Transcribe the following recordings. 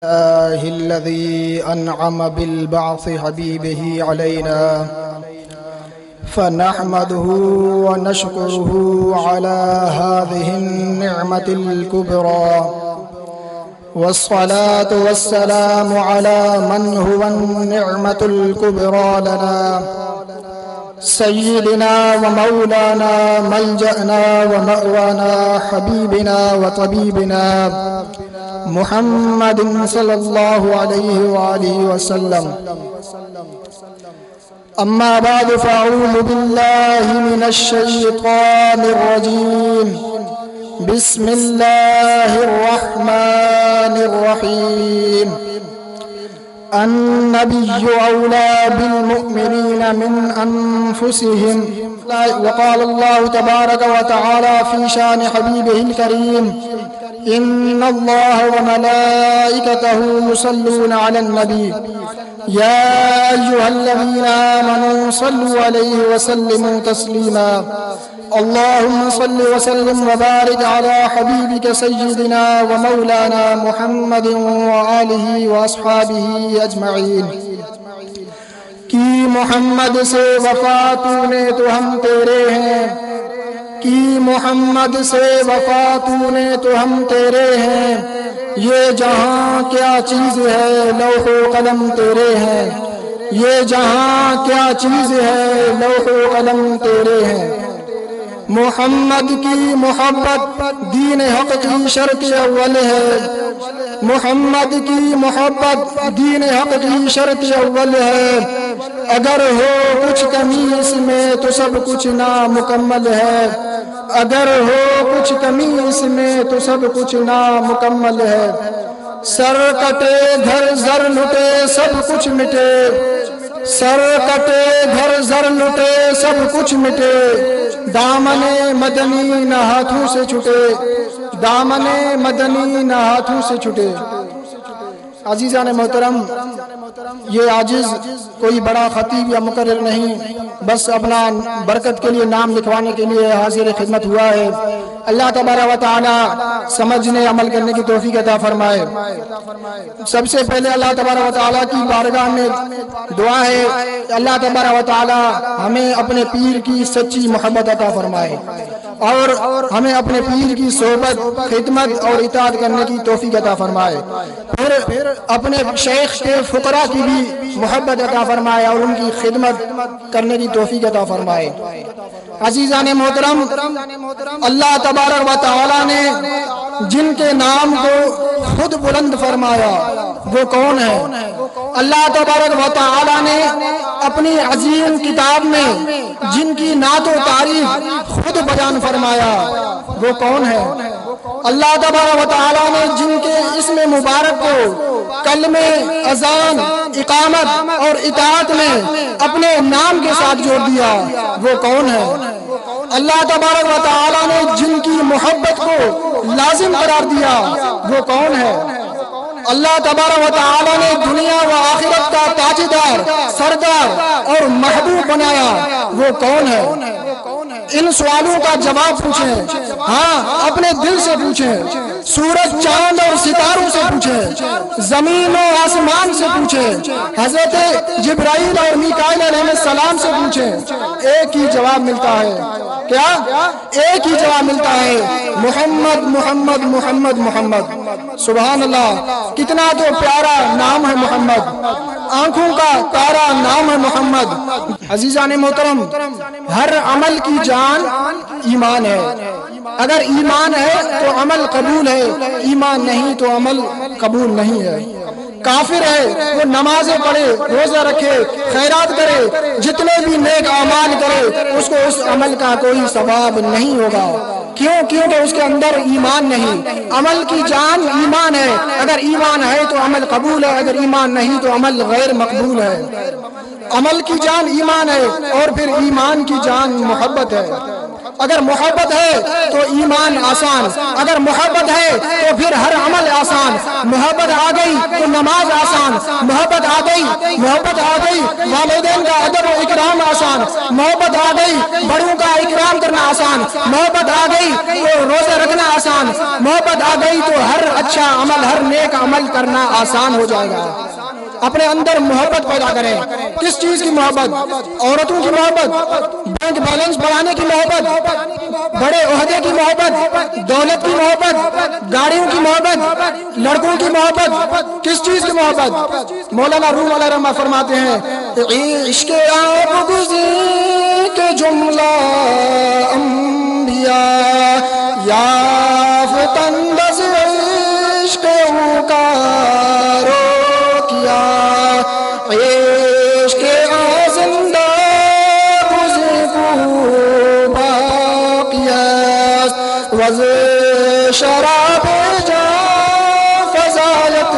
الله الذي أنعم بالبعث حبيبه علينا فنحمده ونشكره على هذه النعمة الكبرى، والصلاة والسلام على من هو النعمة الكبرى لنا، سيدنا ومولانا ملجأنا ومأوانا حبيبنا وطبيبنا محمد صلى الله عليه وآله وسلم. أما بعد، فأعوذ بالله من الشيطان الرجيم. بسم الله الرحمن الرحيم. النبي أولى بالمؤمنين من أنفسهم. وقال الله تبارك وتعالى في شان حبيبه الكريم: إن الله وملائكته يصلون على النبي يا أيها الذين آمنوا صلوا عليه وسلموا تسليما. اللهم صل وسلم وبارك على حبيبك سيدنا ومولانا محمد وآله وأصحابه أجمعين. کی محمد سے وفا تو نے تو ہم تیرے ہیں، کی محمد سے وفا تو نے تو ہم تیرے ہیں، یہ جہاں کیا چیز ہے لوح و قلم تیرے ہیں، یہ جہاں کیا چیز ہے لوح و قلم تیرے ہیں. محمد کی محبت دین حق کی شرط اول ہے، محمد کی محبت دین حق کی شرط اول ہے، اگر ہو کچھ کمی اس میں تو سب کچھ نامکمل ہے، اگر ہو کچھ کمی اس میں تو سب کچھ نامکمل ہے. سر کٹے گھر زر لٹے سب کچھ مٹے، سر کٹے گھر زر لٹے سب کچھ مٹے، دامن مدنی نہ ہاتھوں سے چھٹے، دامن مدنی نہ ہاتھوں سے چھٹے. عزیزان محترم، یہ عاجز کوئی بڑا خطیب یا مقرر نہیں، بس اپنا برکت کے لیے نام لکھوانے کے لیے حاضر خدمت ہوا ہے. اللہ تبارک و تعالی سمجھنے عمل کرنے کی توفیق عطا فرمائے. سب سے پہلے اللہ تبارک و تعالی کی بارگاہ میں دعا ہے اللہ تبارک و تعالی ہمیں اپنے پیر کی سچی محبت عطا فرمائے اور ہمیں اپنے پیر کی صحبت، خدمت اور اطاعت کرنے کی توفیق عطا فرمائے. پھر اپنے شیخ کے فقراء کی بھی محبت عطا فرمائے اور ان کی خدمت کرنے کی توفیق عطا فرمائے. عزیزان محترم، اللہ تبارک و تعالی نے جن کے نام کو خود بلند فرمایا وہ کون ہے؟ اللہ تبارک و تعالی نے اپنی عظیم کتاب میں جن کی نعت و تعریف خود بیان فرمایا وہ کون ہے؟ اللہ تبارک و تعالی نے جن کے اسم مبارک کو کلمے، اذان، اقامت اور اطاعت میں اپنے نام کے ساتھ جوڑ دیا وہ کون ہے؟ اللہ تبارک و تعالی نے جن کی محبت کو لازم قرار دیا وہ کون ہے؟ اللہ تبارک و تعالی نے دنیا و آخرت کا تاجدار، سردار اور محبوب بنایا وہ کون ہے؟ ان سوالوں کا جواب پوچھیں، ہاں اپنے دل سے پوچھیں، سورج، چاند اور ستاروں سے پوچھیں، زمین و آسمان سے پوچھیں، حضرت جبرائیل اور میکائیل علیہ السلام سے پوچھیں، ایک ہی جواب ملتا ہے. کیا؟ ایک ہی جواب ملتا ہے، محمد محمد محمد محمد. سبحان اللہ، کتنا تو پیارا نام ہے محمد، آنکھوں کا تارا نام ہے محمد. عزیزان محترم، ہر عمل کی جان ایمان ہے. اگر ایمان ہے تو عمل قبول ہے، ایمان نہیں تو عمل قبول نہیں ہے. کافر ہے وہ نمازیں پڑھے، روزہ رکھے، خیرات کرے، جتنے بھی نیک اعمال کرے، اس کو اس عمل کا کوئی ثواب نہیں ہوگا. کیوں؟ کیونکہ اس کے اندر ایمان نہیں. عمل کی جان ایمان ہے، اگر ایمان ہے تو عمل قبول ہے، اگر ایمان نہیں تو عمل غیر مقبول ہے. عمل کی جان ایمان ہے اور پھر ایمان کی جان محبت ہے. اگر محبت ہے تو ایمان آسان، اگر محبت ہے تو پھر ہر عمل آسان، محبت آ گئی تو نماز آسان، محبت آ گئی والدین کا ادب و اکرام آسان، محبت آ گئی بڑوں کا اکرام کرنا آسان، محبت آ گئی تو روزہ رکھنا آسان، محبت آ گئی تو ہر اچھا عمل، ہر نیک عمل کرنا آسان ہو جائے گا۔ اپنے اندر محبت پیدا کریں۔ کس چیز کی محبت؟ عورتوں کی محبت، بینک بیلنس بڑھانے کی محبت، بڑے عہدے کی محبت، دولت کی محبت، گاڑیوں کی محبت، لڑکوں کی محبت، کس چیز کی محبت؟ مولانا روم علیہ رحمہ فرماتے ہیں عشق آپ گزیر کے جملہ انبیاء یافتند از عشق اوکارو کیا، عشق آزندہ گزر کو باقیست وز شراب جا فضایت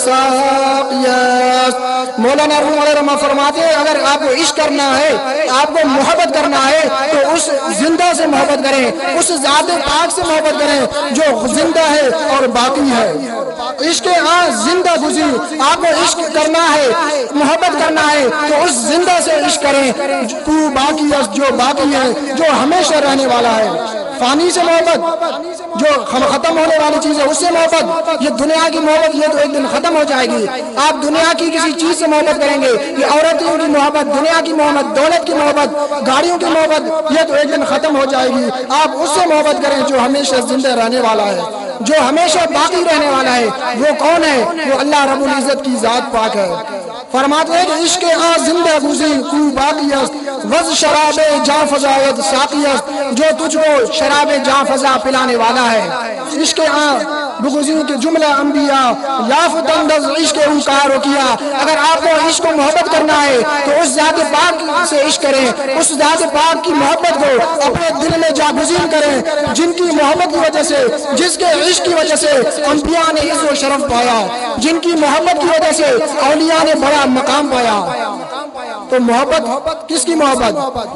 ساقیست۔ مولانا روم علیہ رحمہ فرماتے ہیں اگر آپ کو عشق کرنا ہے، آپ کو محبت کرنا ہے تو اس زندہ سے محبت کریں، اس ذات پاک سے محبت کریں جو زندہ ہے اور باقی ہے۔ عشق زندہ گزیر، آپ کو عشق کرنا ہے، محبت کرنا ہے تو اس زندہ سے عشق کریں کو باقی جو باقی ہے، جو ہمیشہ رہنے والا ہے۔ فانی سے محبت، جو ختم ہونے والی چیز ہے اس سے محبت، یہ دنیا کی محبت یہ تو ایک دن ختم ہو جائے گی۔ آپ دنیا کی کسی چیز سے محبت کریں گے، یہ عورتوں کی محبت، دنیا کی محبت، دولت کی محبت، گاڑیوں کی محبت، یہ تو ایک دن ختم ہو جائے گی۔ آپ اس سے محبت کریں جو ہمیشہ زندہ رہنے والا ہے، جو ہمیشہ باقی رہنے والا ہے۔ وہ کون ہے؟ وہ اللہ رب العزت کی ذات پاک ہے۔ فرماتے ہیں کہ عشق زندہ گزیر کو باقی است وز شراب جاں فضایت ساقی است، جو تجھ کو شراب جاں فضا پلانے والا ہے۔ عشق بگزیر کے جملہ انبیاء یافتند از عشق اوکارو کیا، اگر آپ کو عشق کو محبت کرنا ہے تو اس ذات پاک سے عشق کریں، اس ذات پاک کی محبت کو اپنے دل میں جاگزین کریں جن کی محبت کی وجہ سے، جس کے عشق کی وجہ سے انبیاء نے عز و شرف پایا، جن کی محبت کی وجہ سے اولیاء نے بڑا مقام پایا۔ تو محبت کس کی محبت؟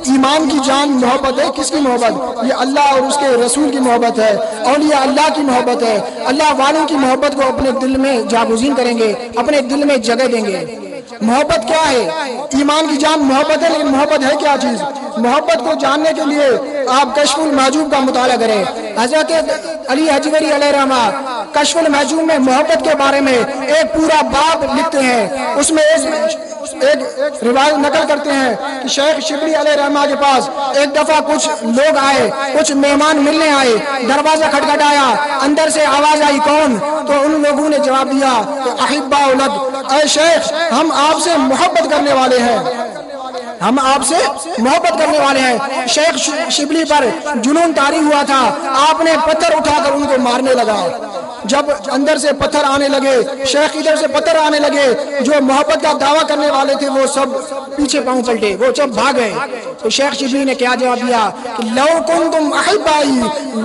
ایمان کی جان محبت ہے۔ کس کی محبت؟ یہ اللہ اور اس کے رسول کی محبت ہے، اولیاء اللہ کی محبت ہے۔ اللہ والوں کی محبت کو اپنے دل میں جاگزین کریں گے، اپنے دل میں جگہ دیں گے۔ محبت کیا ہے؟ ایمان کی جان محبت ہے، لیکن محبت ہے کیا چیز؟ محبت کو جاننے کے لیے آپ کشف المحجوب کا مطالعہ کریں۔ حضرت علی حجویری علیہ رحمہ کشف المحجوب میں محبت کے بارے میں ایک پورا باب لکھتے ہیں۔ اس میں ایک روایت نقل کرتے ہیں کہ شیخ شبلی علیہ رحمہ کے پاس ایک دفعہ کچھ لوگ آئے، کچھ مہمان ملنے آئے، دروازہ کھٹکھٹایا، اندر سے آواز آئی کون؟ تو ان لوگوں نے جواب دیا کہ احباء لک، اے شیخ ہم آپ سے محبت کرنے والے ہیں، ہم آپ سے محبت کرنے والے ہیں۔ شیخ شبلی پر جنون طاری ہوا تھا، آپ نے پتھر اٹھا کر ان کو مارنے لگا۔ جب اندر سے پتھر آنے لگے، شیخ ادھر سے پتھر آنے لگے، جو محبت کا دعویٰ کرنے والے تھے وہ سب پیچھے پاؤں پلٹے، وہ سب بھاگ گئے۔ تو شیخ شبلی نے کیا جواب دیا کہ لو کنتم احبائی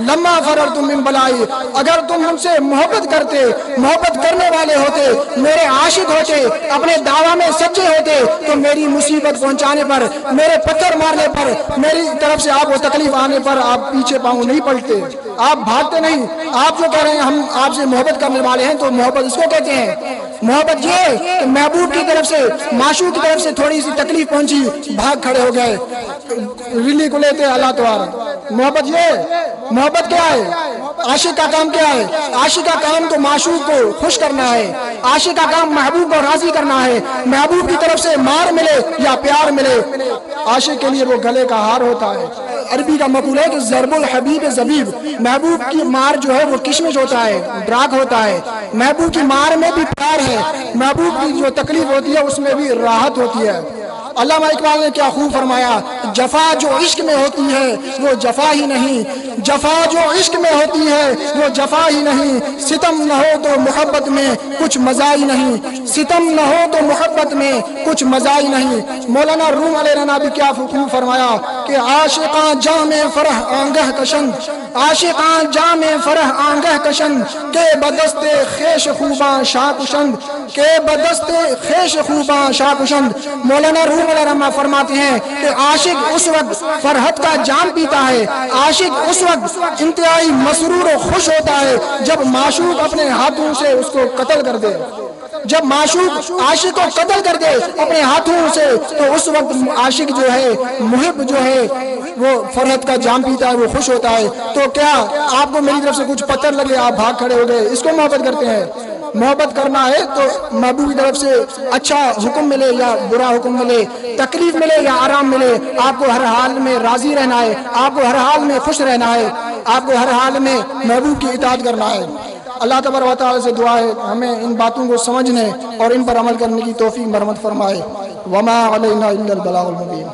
لما فررتم من بلائی، اگر تم ہم سے محبت کرتے، محبت کرنے والے ہوتے، میرے عاشق ہوتے، اپنے دعویٰ میں سچے ہوتے تو میری مصیبت پہنچانے پر، میرے پتھر مارنے پر، میری طرف سے آپ کو تکلیف آنے پر آپ پیچھے پاؤں نہیں پلٹتے، آپ بھاگتے نہیں۔ آپ جو کہہ رہے ہیں ہم آپ سے محبت کرنے والے ہیں، تو محبت اس کو کہتے ہیں۔ محبت یہ کہ محبوب کی طرف سے، معشوق کی طرف سے تھوڑی سی تکلیف پہنچی، بھاگ کھڑے ہو گئے، ریلی کو لیتے اللہ تعالیٰ۔ محبت یہ، محبت کیا ہے؟ عاشق کا کام کیا ہے؟ عاشق کا کام تو معشوق کو خوش کرنا ہے، عاشق کا کام محبوب کو راضی کرنا ہے۔ محبوب کی طرف سے مار ملے یا پیار ملے، عاشق کے لیے وہ گلے کا ہار ہوتا ہے۔ عربی کا مقول ہے کہ ضرب الحبیب زبیب، محبوب کی مار جو ہے وہ کشمش ہوتا ہے، ڈراک ہوتا ہے۔ محبوب کی مار میں بھی پیار ہے، محبوب کی جو تکلیف ہوتی ہے اس میں بھی راحت ہوتی ہے۔ علامہ اقبال نے کیا خوب فرمایا، جفا جو عشق میں ہوتی ہے وہ جفا ہی نہیں، جفا جو عشق میں ہوتی ہے وہ جفا ہی نہیں، ستم نہ ہو تو محبت میں کچھ مزہ ہی نہیں، ستم نہ ہو تو محبت میں کچھ مزہ ہی نہیں۔ مولانا روم علیہ رحمہ بھی کیا خوب فرمایا کہ عاشقاں جام فرح آنگہ کشن، عاشقاں جام فرح آنگہ کشن، کہ بدست خیش خوباں شاہ کشند، کہ بدست خیش خوباں شاکشند. مولانا روم علیہ رحمہ فرماتے ہیں کہ عاشق اس وقت فرحت کا جام پیتا ہے، عاشق اس وقت انتہائی مسرور و خوش ہوتا ہے جب معشوق اپنے ہاتھوں سے اس کو قتل کر دے. جب معشوق عاشق کو قتل کر دے اپنے ہاتھوں سے تو اس وقت عاشق جو ہے، محب جو ہے، وہ فرحت کا جام پیتا ہے، وہ خوش ہوتا ہے. تو کیا آپ کو میری طرف سے کچھ پتھر لگے آپ بھاگ کھڑے ہو گئے، اس کو محبت کرتے ہیں؟ محبت کرنا ہے تو محبوب کی طرف سے اچھا حکم ملے یا برا حکم ملے، تکلیف ملے یا آرام ملے، آپ کو ہر حال میں راضی رہنا ہے، آپ کو ہر حال میں خوش رہنا ہے، آپ کو ہر حال میں محبوب کی اطاعت کرنا ہے. اللہ تبارک و تعالی سے دعا ہے ہمیں ان باتوں کو سمجھنے اور ان پر عمل کرنے کی توفیق مرحمت فرمائے. وما علینا الا البلاغ المبین.